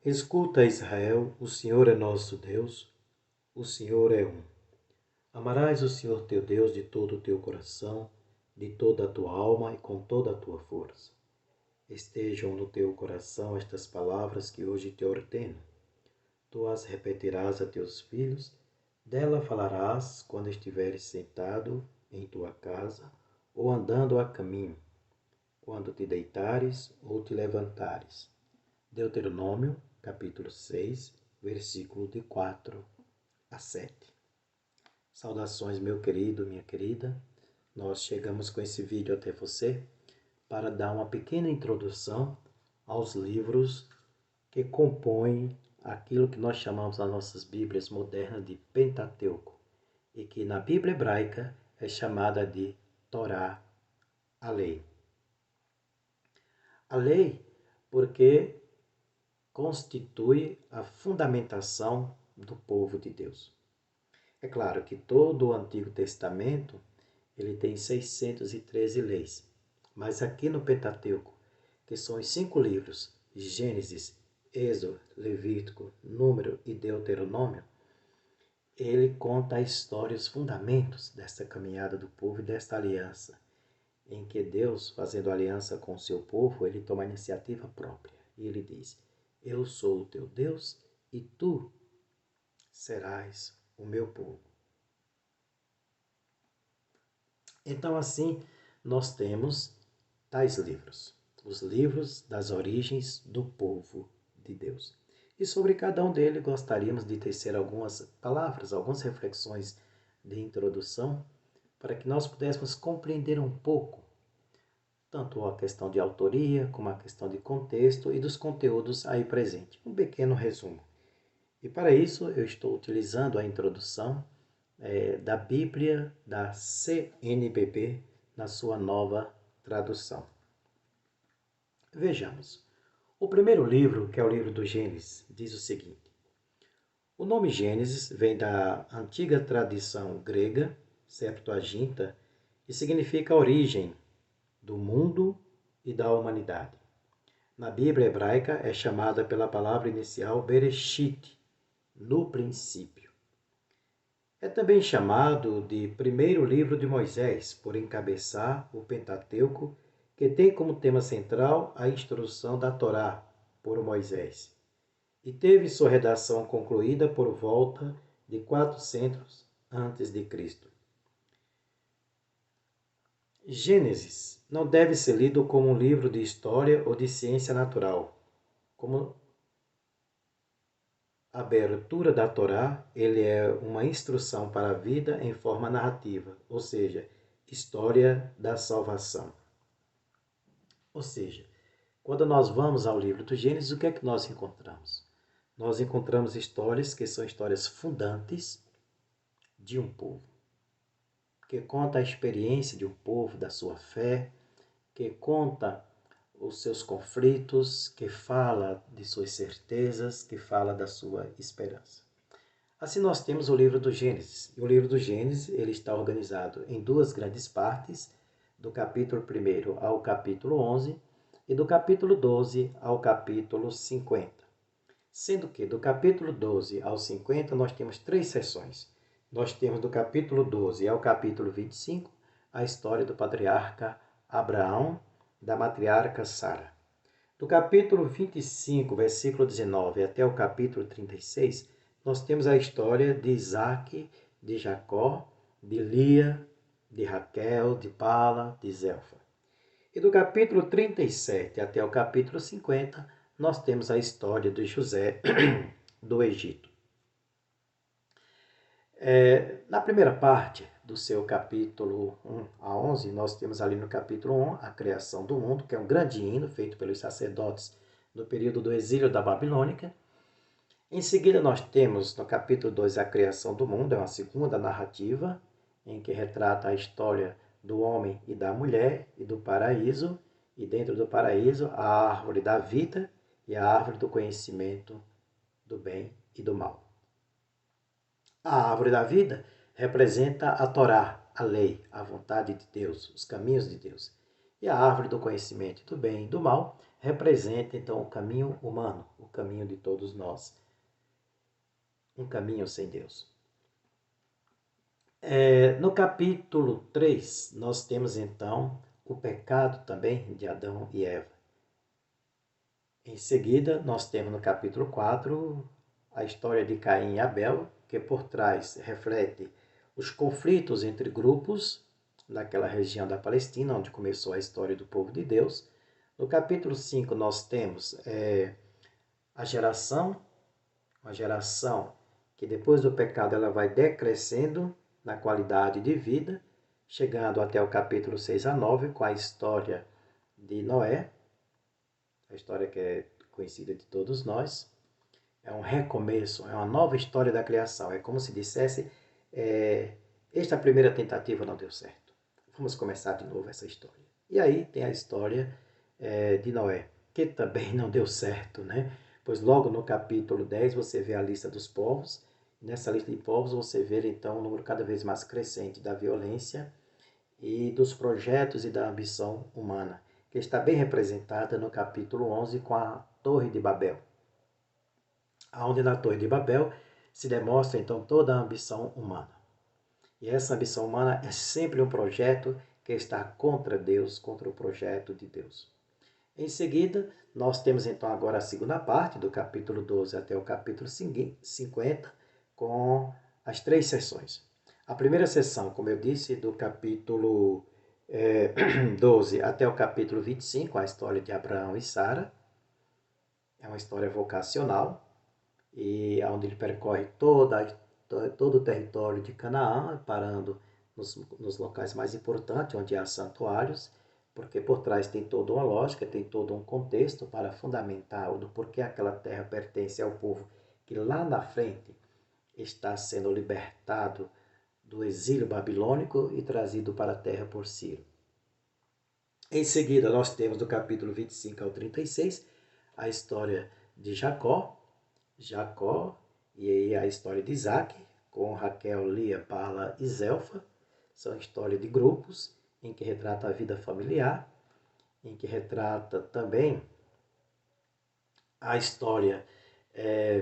Escuta, Israel, o Senhor é nosso Deus, o Senhor é um. Amarás o Senhor teu Deus de todo o teu coração, de toda a tua alma e com toda a tua força. Estejam no teu coração estas palavras que hoje te ordeno. Tu as repetirás a teus filhos, dela falarás quando estiveres sentado em tua casa ou andando a caminho, quando te deitares ou te levantares. Deuteronômio, capítulo 6, versículo de 4 a 7. Saudações, meu querido, minha querida. Nós chegamos com esse vídeo até você para dar uma pequena introdução aos livros que compõem aquilo que nós chamamos nas nossas Bíblias modernas de Pentateuco e que na Bíblia hebraica é chamada de Torá, a lei. A lei porque constitui a fundamentação do povo de Deus. É claro que todo o Antigo Testamento ele tem 613 leis, mas aqui no Pentateuco, que são os 5 livros, Gênesis, Êxodo, Levítico, Número e Deuteronômio, ele conta a história, os fundamentos desta caminhada do povo e desta aliança, em que Deus, fazendo aliança com o seu povo, ele toma a iniciativa própria. E ele diz, eu sou o teu Deus e tu serás o meu povo. Então, assim, nós temos tais livros, os livros das origens do povo de Deus. E sobre cada um deles gostaríamos de tecer algumas palavras, algumas reflexões de introdução, para que nós pudéssemos compreender um pouco tanto a questão de autoria, como a questão de contexto e dos conteúdos aí presentes. Um pequeno resumo. E para isso eu estou utilizando a introdução da Bíblia da CNBB na sua nova tradução. Vejamos. O primeiro livro, que é o livro do Gênesis, diz o seguinte. O nome Gênesis vem da antiga tradição grega, Septuaginta, e significa origem do mundo e da humanidade. Na Bíblia hebraica é chamada pela palavra inicial Bereshit, no princípio. É também chamado de primeiro livro de Moisés, por encabeçar o Pentateuco, que tem como tema central a instrução da Torá por Moisés, e teve sua redação concluída por volta de 400 a.C. Gênesis não deve ser lido como um livro de história ou de ciência natural. Como abertura da Torá, ele é uma instrução para a vida em forma narrativa, ou seja, história da salvação. Ou seja, quando nós vamos ao livro do Gênesis, o que é que nós encontramos? Nós encontramos histórias que são histórias fundantes de um povo, que conta a experiência de um povo, da sua fé, que conta os seus conflitos, que fala de suas certezas, que fala da sua esperança. Assim nós temos o livro do Gênesis. E o livro do Gênesis ele está organizado em 2 grandes partes, do capítulo 1 ao capítulo 11 e do capítulo 12 ao capítulo 50. Sendo que do capítulo 12 ao 50 nós temos 3 seções. Nós temos do capítulo 12 ao capítulo 25 a história do patriarca Abraão, da matriarca Sara. Do capítulo 25, versículo 19 até o capítulo 36, nós temos a história de Isaac, de Jacó, de Lia, de Raquel, de Pala, de Zelfa. E do capítulo 37 até o capítulo 50, nós temos a história de José do Egito. Na primeira parte do seu capítulo 1 a 11, nós temos ali no capítulo 1 a criação do mundo, que é um grande hino feito pelos sacerdotes no período do exílio da Babilônica. Em seguida, nós temos no capítulo 2 a criação do mundo, é uma segunda narrativa, em que retrata a história do homem e da mulher e do paraíso, e dentro do paraíso a árvore da vida e a árvore do conhecimento do bem e do mal. A árvore da vida representa a Torá, a lei, a vontade de Deus, os caminhos de Deus. E a árvore do conhecimento do bem e do mal representa, então, o caminho humano, o caminho de todos nós, um caminho sem Deus. No capítulo 3, nós temos então o pecado também de Adão e Eva. Em seguida, nós temos no capítulo 4 a história de Caim e Abel, que por trás reflete os conflitos entre grupos naquela região da Palestina, onde começou a história do povo de Deus. No capítulo 5, nós temos a geração, uma geração que depois do pecado ela vai decrescendo na qualidade de vida, chegando até o capítulo 6 a 9, com a história de Noé, a história que é conhecida de todos nós. É um recomeço, é uma nova história da criação. É como se dissesse, esta primeira tentativa não deu certo. Vamos começar de novo essa história. E aí tem a história de Noé, que também não deu certo, né? Pois logo no capítulo 10 você vê a lista dos povos. Nessa lista de povos você vê então um número cada vez mais crescente da violência e dos projetos e da ambição humana, que está bem representada no capítulo 11 com a Torre de Babel. Onde na Torre de Babel se demonstra então toda a ambição humana. E essa ambição humana é sempre um projeto que está contra Deus, contra o projeto de Deus. Em seguida, nós temos então agora a segunda parte, do capítulo 12 até o capítulo 50, com as 3 sessões. A primeira sessão, como eu disse, do capítulo 12 até o capítulo 25, a história de Abraão e Sara. É uma história vocacional, e onde ele percorre todo o território de Canaã, parando nos locais mais importantes, onde há santuários, porque por trás tem toda uma lógica, tem todo um contexto para fundamentar do porquê aquela terra pertence ao povo que lá na frente está sendo libertado do exílio babilônico e trazido para a terra por Ciro. Em seguida, nós temos do capítulo 25 ao 36 a história de Jacó e aí a história de Isaac, com Raquel, Lia, Bala e Zelfa. São histórias de grupos em que retrata a vida familiar, em que retrata também a história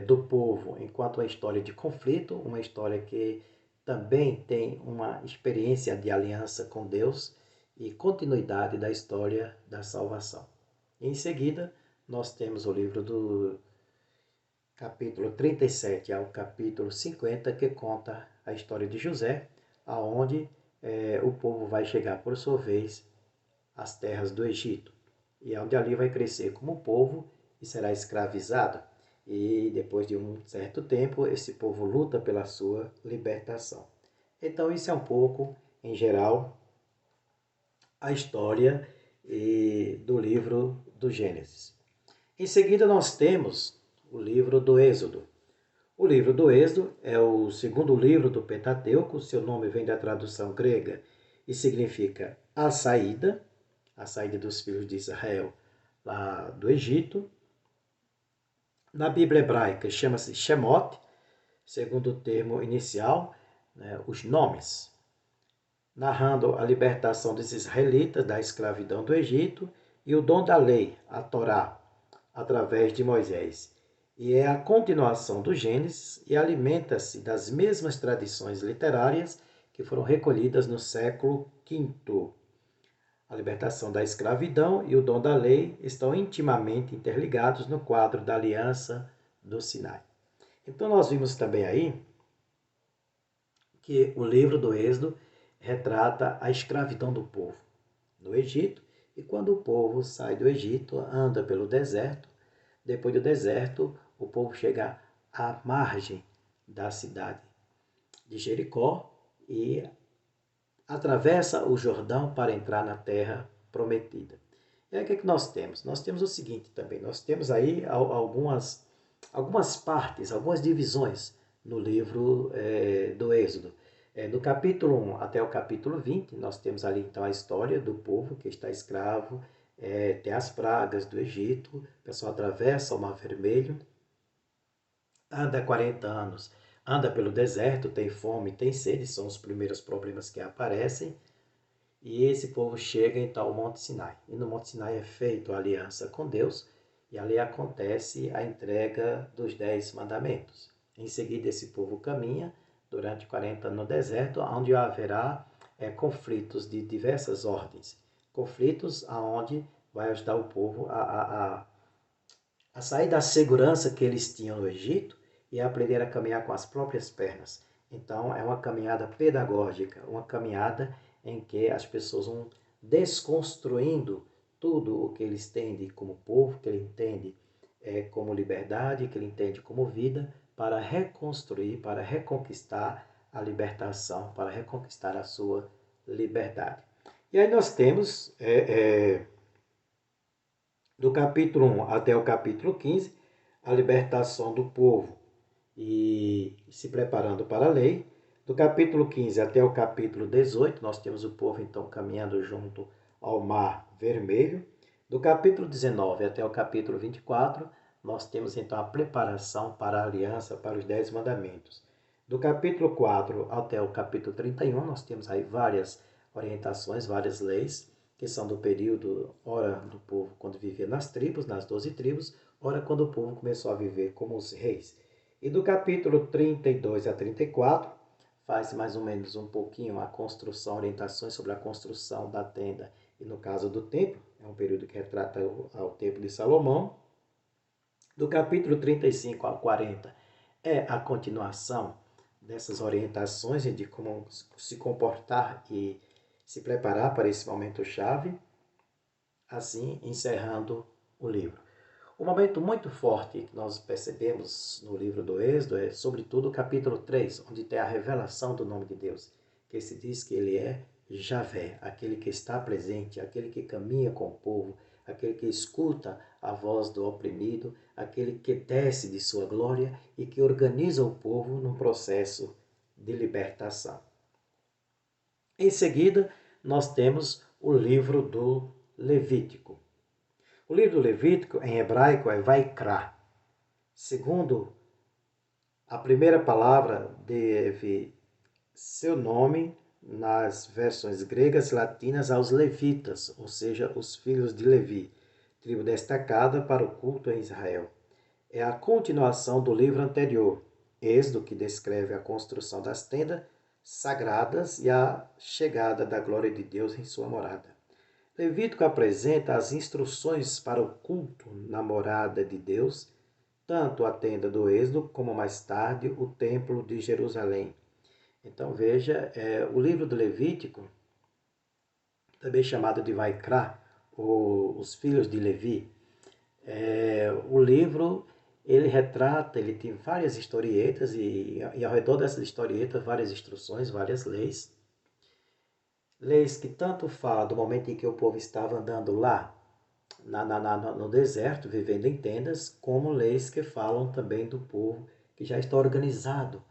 do povo enquanto uma história de conflito, uma história que também tem uma experiência de aliança com Deus e continuidade da história da salvação. Em seguida, nós temos o livro do capítulo 37 ao capítulo 50, que conta a história de José, aonde o povo vai chegar por sua vez às terras do Egito, e onde ali vai crescer como povo e será escravizado. E depois de um certo tempo, esse povo luta pela sua libertação. Então isso é um pouco, em geral, a história do livro do Gênesis. Em seguida nós temos o livro do Êxodo. O livro do Êxodo é o segundo livro do Pentateuco, seu nome vem da tradução grega e significa a saída dos filhos de Israel lá do Egito. Na Bíblia hebraica chama-se Shemot, segundo o termo inicial, né, os nomes, narrando a libertação dos israelitas da escravidão do Egito e o dom da lei, a Torá, através de Moisés. E é a continuação do Gênesis e alimenta-se das mesmas tradições literárias que foram recolhidas no século V. A libertação da escravidão e o dom da lei estão intimamente interligados no quadro da aliança do Sinai. Então nós vimos também aí que o livro do Êxodo retrata a escravidão do povo no Egito, e quando o povo sai do Egito, anda pelo deserto. Depois do deserto, o povo chega à margem da cidade de Jericó e atravessa o Jordão para entrar na terra prometida. E aí o que é que nós temos? Nós temos o seguinte também, nós temos aí algumas partes, algumas divisões no livro do Êxodo. No capítulo 1 até o capítulo 20, nós temos ali então a história do povo que está escravo, tem as pragas do Egito, o pessoal atravessa o Mar Vermelho, anda 40 anos, anda pelo deserto, tem fome, tem sede, são os primeiros problemas que aparecem. E esse povo chega então ao Monte Sinai. E no Monte Sinai é feita a aliança com Deus. E ali acontece a entrega dos 10 mandamentos. Em seguida, esse povo caminha durante 40 anos no deserto, onde haverá conflitos de diversas ordens. Conflitos aonde vai ajudar o povo a sair da segurança que eles tinham no Egito e a aprender a caminhar com as próprias pernas. Então, é uma caminhada pedagógica, uma caminhada em que as pessoas vão desconstruindo tudo o que eles entendem como povo, que ele entende como liberdade, que ele entende como vida, para reconstruir, para reconquistar a libertação, para reconquistar a sua liberdade. E aí nós temos do capítulo 1 até o capítulo 15, a libertação do povo e se preparando para a lei. Do capítulo 15 até o capítulo 18, nós temos o povo então caminhando junto ao Mar Vermelho. Do capítulo 19 até o capítulo 24, nós temos então a preparação para a aliança, para os 10 mandamentos. Do capítulo 4 até o capítulo 31, nós temos aí várias orientações, várias leis, que são do período, ora do povo quando vivia nas tribos, nas 12 tribos, ora quando o povo começou a viver como os reis. E do capítulo 32 a 34, faz mais ou menos um pouquinho a construção, orientações sobre a construção da tenda e no caso do templo, é um período que retrata o templo de Salomão. Do capítulo 35 ao 40 é a continuação dessas orientações de como se comportar e se preparar para esse momento chave, assim encerrando o livro. Um momento muito forte que nós percebemos no livro do Êxodo é, sobretudo, o capítulo 3, onde tem a revelação do nome de Deus, que se diz que ele é Javé, aquele que está presente, aquele que caminha com o povo, aquele que escuta a voz do oprimido, aquele que desce de sua glória e que organiza o povo num processo de libertação. Em seguida, nós temos o livro do Levítico. O livro do Levítico, em hebraico, é Vaikra. Segundo, a primeira palavra deve seu nome nas versões gregas e latinas aos levitas, ou seja, os filhos de Levi, tribo destacada para o culto em Israel. É a continuação do livro anterior, Êxodo, que descreve a construção das tendas sagradas e a chegada da glória de Deus em sua morada. Levítico apresenta as instruções para o culto na morada de Deus, tanto a tenda do Êxodo como mais tarde o templo de Jerusalém. Então veja, o livro do Levítico, também chamado de Vaikra, os filhos de Levi, o livro ele retrata, ele tem várias historietas e ao redor dessas historietas várias instruções, várias leis. Leis que tanto falam do momento em que o povo estava andando lá no deserto, vivendo em tendas, como leis que falam também do povo que já está organizado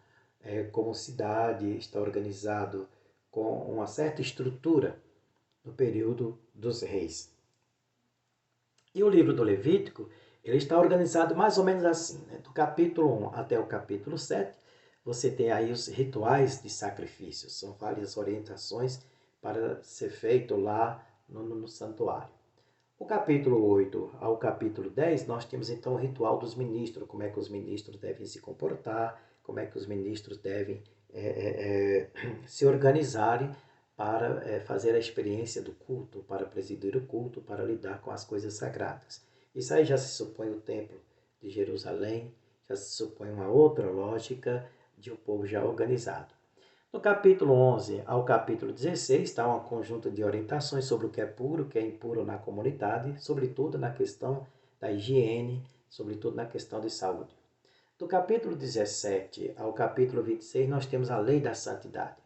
como cidade, está organizado com uma certa estrutura no período dos reis. E o livro do Levítico, ele está organizado mais ou menos assim, né? Do capítulo 1 até o capítulo 7, você tem aí os rituais de sacrifício, são várias orientações para ser feito lá no santuário. O capítulo 8 ao capítulo 10, nós temos então o ritual dos ministros, como é que os ministros devem se comportar, como é que os ministros devem se organizarem para fazer a experiência do culto, para presidir o culto, para lidar com as coisas sagradas. Isso aí já se supõe o templo de Jerusalém, já se supõe uma outra lógica de um povo já organizado. No capítulo 11 ao capítulo 16 está um conjunto de orientações sobre o que é puro, o que é impuro na comunidade, sobretudo na questão da higiene, sobretudo na questão de saúde. Do capítulo 17 ao capítulo 26 nós temos a lei da santidade.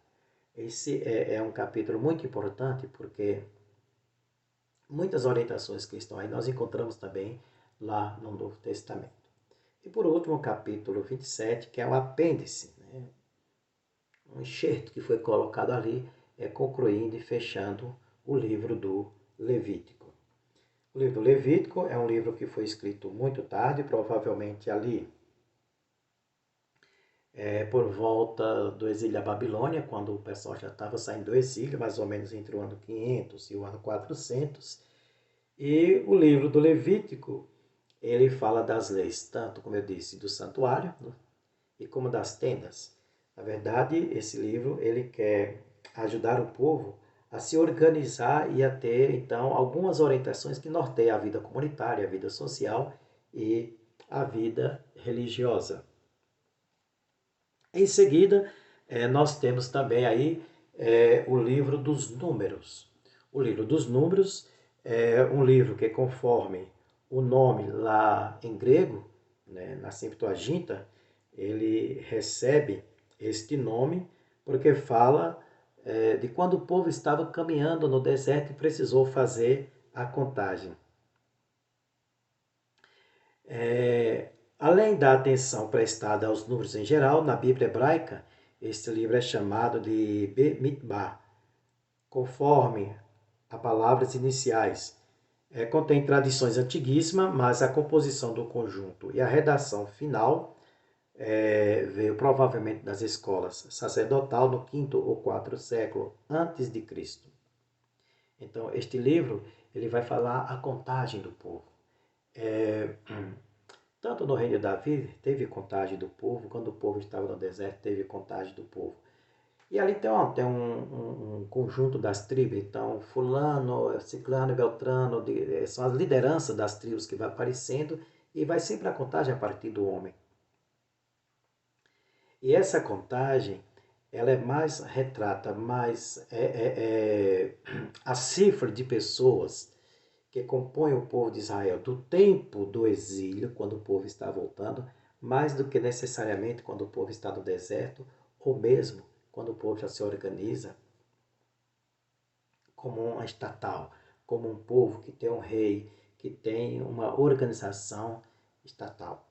Esse é um capítulo muito importante porque muitas orientações que estão aí nós encontramos também lá no Novo Testamento. E por último, o capítulo 27, que é um apêndice, né? Um enxerto que foi colocado ali, concluindo e fechando o livro do Levítico. O livro do Levítico é um livro que foi escrito muito tarde, provavelmente ali por volta do exílio da Babilônia, quando o pessoal já estava saindo do exílio, mais ou menos entre o ano 500 e o ano 400. E o livro do Levítico, ele fala das leis, tanto, como eu disse, do santuário, né, e como das tendas. Na verdade, esse livro ele quer ajudar o povo a se organizar e a ter, então, algumas orientações que norteiam a vida comunitária, a vida social e a vida religiosa. Em seguida, nós temos também aí o livro dos Números. O livro dos Números é um livro que, conforme o nome lá em grego, né, na Septuaginta, ele recebe este nome porque fala de quando o povo estava caminhando no deserto e precisou fazer a contagem. Além da atenção prestada aos números em geral, na Bíblia hebraica, este livro é chamado de Bemidbar, conforme as palavras iniciais. Contém tradições antiguíssimas, mas a composição do conjunto e a redação final veio provavelmente das escolas sacerdotal no quinto ou quarto século antes de Cristo. Então, este livro ele vai falar a contagem do povo. Tanto no reino de Davi teve contagem do povo, quando o povo estava no deserto teve contagem do povo. E ali tem um conjunto das tribos, então fulano, ciclano e beltrano, são as lideranças das tribos que vai aparecendo e vai sempre a contagem a partir do homem. E essa contagem, ela é mais, retrata mais a cifra de pessoas que compõem o povo de Israel do tempo do exílio, quando o povo está voltando, mais do que necessariamente quando o povo está no deserto, ou mesmo quando o povo já se organiza como uma estatal, como um povo que tem um rei, que tem uma organização estatal.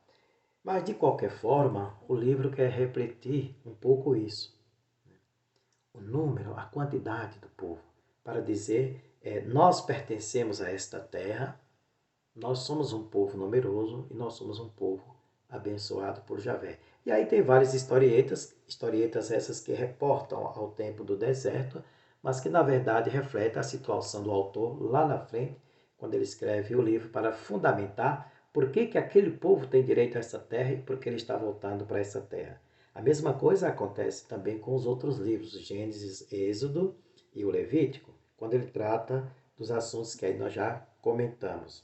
Mas, de qualquer forma, o livro quer refletir um pouco isso. O número, a quantidade do povo, para dizer, nós pertencemos a esta terra, nós somos um povo numeroso e nós somos um povo abençoado por Javé. E aí tem várias historietas essas que reportam ao tempo do deserto, mas que na verdade refletem a situação do autor lá na frente, quando ele escreve o livro para fundamentar por que aquele povo tem direito a essa terra e por que ele está voltando para essa terra. A mesma coisa acontece também com os outros livros, Gênesis, Êxodo e o Levítico, quando ele trata dos assuntos que aí nós já comentamos.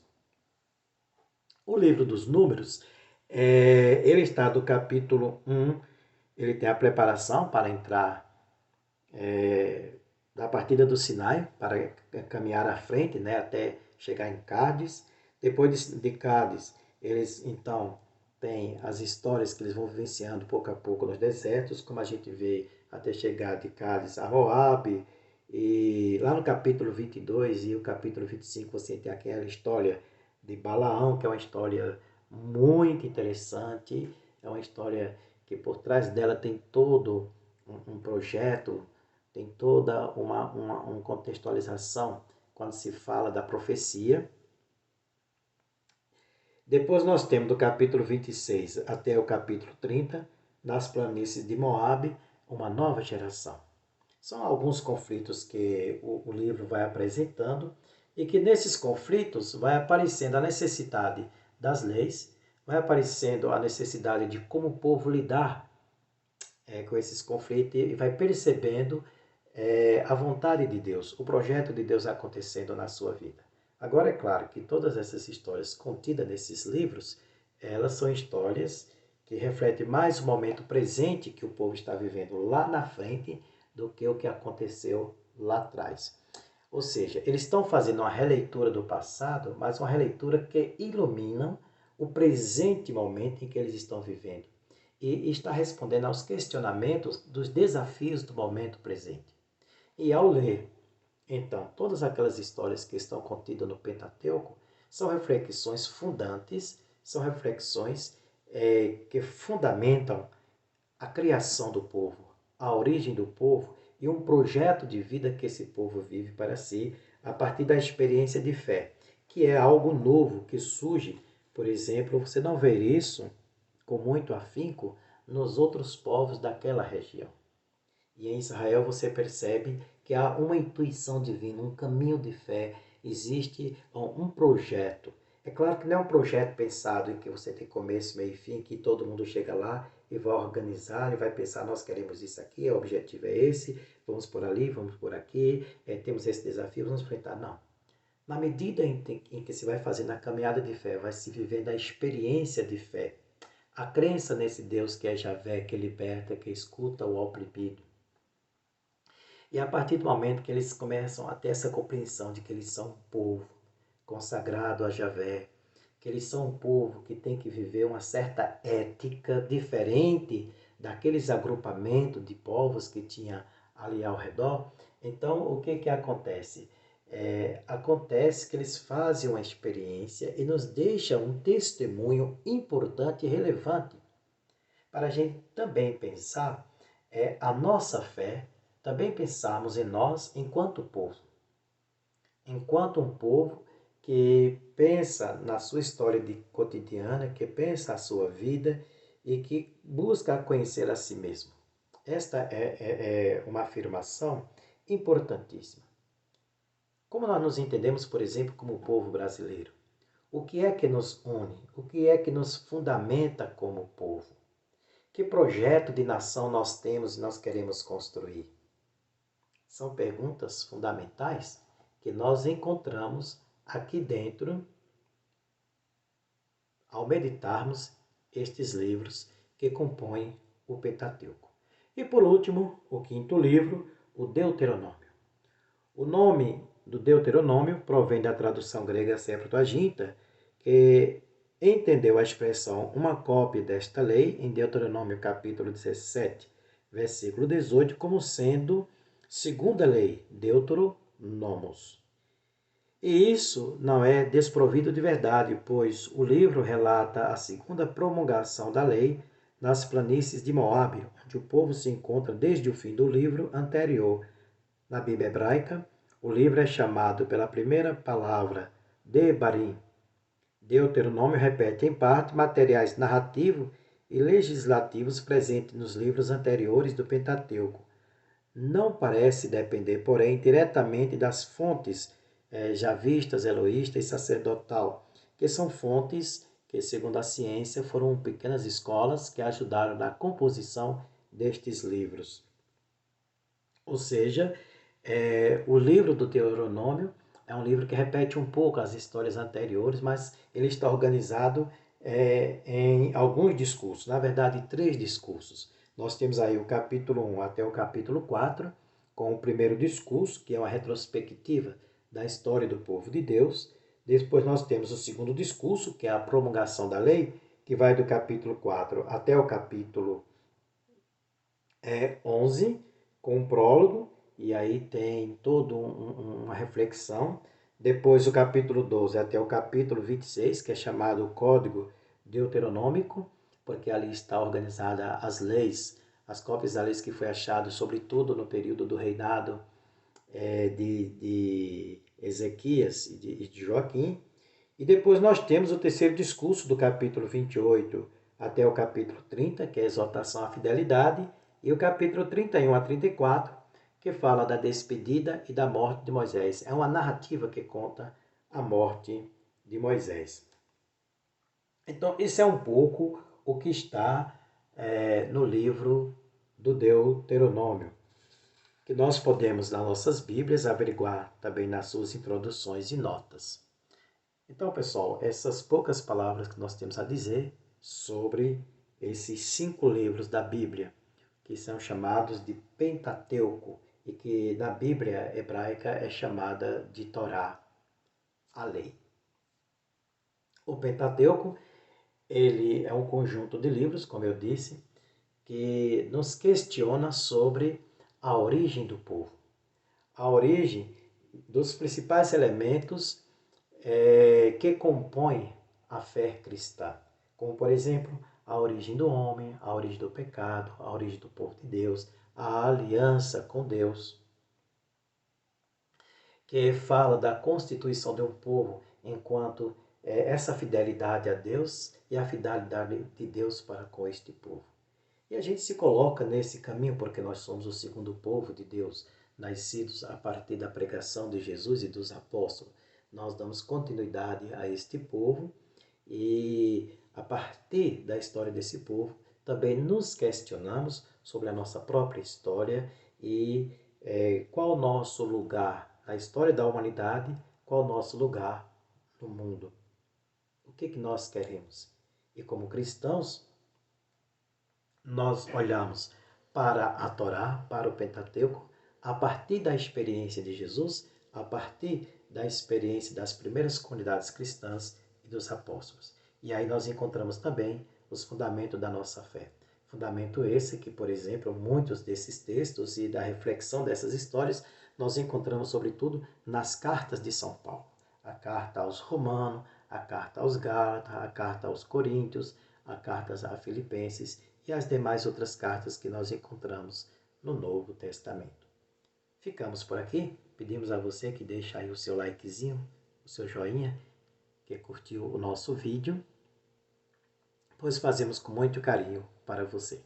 O livro dos Números, ele está do capítulo 1, ele tem a preparação para entrar da partida do Sinai, para caminhar à frente, né, até chegar em Cádiz. Depois de Cádiz, eles então têm as histórias que eles vão vivenciando pouco a pouco nos desertos, como a gente vê até chegar de Cádiz a Moabe. E lá no capítulo 22 e o capítulo 25 você tem aquela história de Balaão, que é uma história muito interessante, é uma história que por trás dela tem todo um projeto, tem toda uma contextualização quando se fala da profecia. Depois nós temos do capítulo 26 até o capítulo 30, nas planícies de Moabe, uma nova geração. São alguns conflitos que o livro vai apresentando e que nesses conflitos vai aparecendo a necessidade das leis, vai aparecendo a necessidade de como o povo lidar com esses conflitos e vai percebendo a vontade de Deus, o projeto de Deus acontecendo na sua vida. Agora, é claro que todas essas histórias contidas nesses livros, elas são histórias que refletem mais o momento presente que o povo está vivendo lá na frente do que o que aconteceu lá atrás. Ou seja, eles estão fazendo uma releitura do passado, mas uma releitura que ilumina o presente momento em que eles estão vivendo e está respondendo aos questionamentos dos desafios do momento presente. E ao ler, então, todas aquelas histórias que estão contidas no Pentateuco são reflexões fundantes, são reflexões que fundamentam a criação do povo, a origem do povo e um projeto de vida que esse povo vive para si a partir da experiência de fé, que é algo novo que surge. Por exemplo, você não vê isso com muito afinco nos outros povos daquela região. E em Israel você percebe que há uma intuição divina, um caminho de fé, existe um projeto. É claro que não é um projeto pensado em que você tem começo, meio e fim, que todo mundo chega lá e vai organizar e vai pensar, nós queremos isso aqui, o objetivo é esse, vamos por ali, vamos por aqui, temos esse desafio, vamos enfrentar. Não. Na medida em que se vai fazendo a caminhada de fé, vai se vivendo a experiência de fé, a crença nesse Deus que é Javé, que liberta, que escuta o oprimido. E a partir do momento que eles começam a ter essa compreensão de que eles são um povo consagrado a Javé, que eles são um povo que tem que viver uma certa ética diferente daqueles agrupamentos de povos que tinha ali ao redor. Então, o que acontece? Acontece que eles fazem uma experiência e nos deixam um testemunho importante e relevante para a gente também pensar a nossa fé, também pensarmos em nós enquanto um povo que pensa na sua história cotidiana, que pensa a sua vida e que busca conhecer a si mesmo. Esta é uma afirmação importantíssima. Como nós nos entendemos, por exemplo, como povo brasileiro? O que é que nos une? O que é que nos fundamenta como povo? Que projeto de nação nós temos e nós queremos construir? São perguntas fundamentais que nós encontramos aqui dentro ao meditarmos estes livros que compõem o Pentateuco. E por último, o quinto livro, o Deuteronômio. O nome do Deuteronômio provém da tradução grega Septuaginta, que entendeu a expressão uma cópia desta lei em Deuteronômio capítulo 17, versículo 18, como sendo segunda lei, Deuteronomos. E isso não é desprovido de verdade, pois o livro relata a segunda promulgação da lei nas planícies de Moabe, onde o povo se encontra desde o fim do livro anterior. Na Bíblia hebraica, o livro é chamado pela primeira palavra Debarim. Deuteronômio repete em parte materiais narrativos e legislativos presentes nos livros anteriores do Pentateuco. Não parece depender, porém, diretamente das fontes javistas, eloístas e sacerdotal, que são fontes que, segundo a ciência, foram pequenas escolas que ajudaram na composição destes livros. Ou seja, o livro do Deuteronômio é um livro que repete um pouco as histórias anteriores, mas ele está organizado em alguns discursos, na verdade, 3 discursos. Nós temos aí o capítulo 1 até o capítulo 4, com o primeiro discurso, que é uma retrospectiva da história do povo de Deus. Depois nós temos o segundo discurso, que é a promulgação da lei, que vai do capítulo 4 até o capítulo 11, com um prólogo, e aí tem toda uma reflexão. Depois o capítulo 12 até o capítulo 26, que é chamado o Código Deuteronômico, porque ali está organizada as leis, as cópias das leis que foi achado, sobretudo no período do reinado de Ezequias e de Joaquim. E depois nós temos o terceiro discurso do capítulo 28 até o capítulo 30, que é a exortação à fidelidade, e o capítulo 31 a 34, que fala da despedida e da morte de Moisés. É uma narrativa que conta a morte de Moisés. Então, isso é um pouco o que está no livro do Deuteronômio, que nós podemos, nas nossas Bíblias, averiguar também nas suas introduções e notas. Então, pessoal, essas poucas palavras que nós temos a dizer sobre esses 5 livros da Bíblia, que são chamados de Pentateuco, e que na Bíblia hebraica é chamada de Torá, a lei. O Pentateuco, ele é um conjunto de livros, como eu disse, que nos questiona sobre a origem do povo, a origem dos principais elementos que compõem a fé cristã, como, por exemplo, a origem do homem, a origem do pecado, a origem do povo de Deus, a aliança com Deus, que fala da constituição de um povo enquanto essa fidelidade a Deus e a fidelidade de Deus para com este povo. E a gente se coloca nesse caminho porque nós somos o segundo povo de Deus, nascidos a partir da pregação de Jesus e dos apóstolos. nós damos continuidade a este povo e, a partir da história desse povo, também nos questionamos sobre a nossa própria história e qual o nosso lugar na história da humanidade, qual o nosso lugar no mundo. O que nós queremos? E como cristãos, nós olhamos para a Torá, para o Pentateuco, a partir da experiência de Jesus, a partir da experiência das primeiras comunidades cristãs e dos apóstolos. E aí nós encontramos também os fundamentos da nossa fé. Fundamento esse que, por exemplo, muitos desses textos e da reflexão dessas histórias, nós encontramos sobretudo nas cartas de São Paulo. A carta aos Romanos, a carta aos Gálatas, a carta aos Coríntios, a carta a Filipenses e as demais outras cartas que nós encontramos no Novo Testamento. Ficamos por aqui. Pedimos a você que deixe aí o seu likezinho, o seu joinha, que curtiu o nosso vídeo, pois fazemos com muito carinho para você.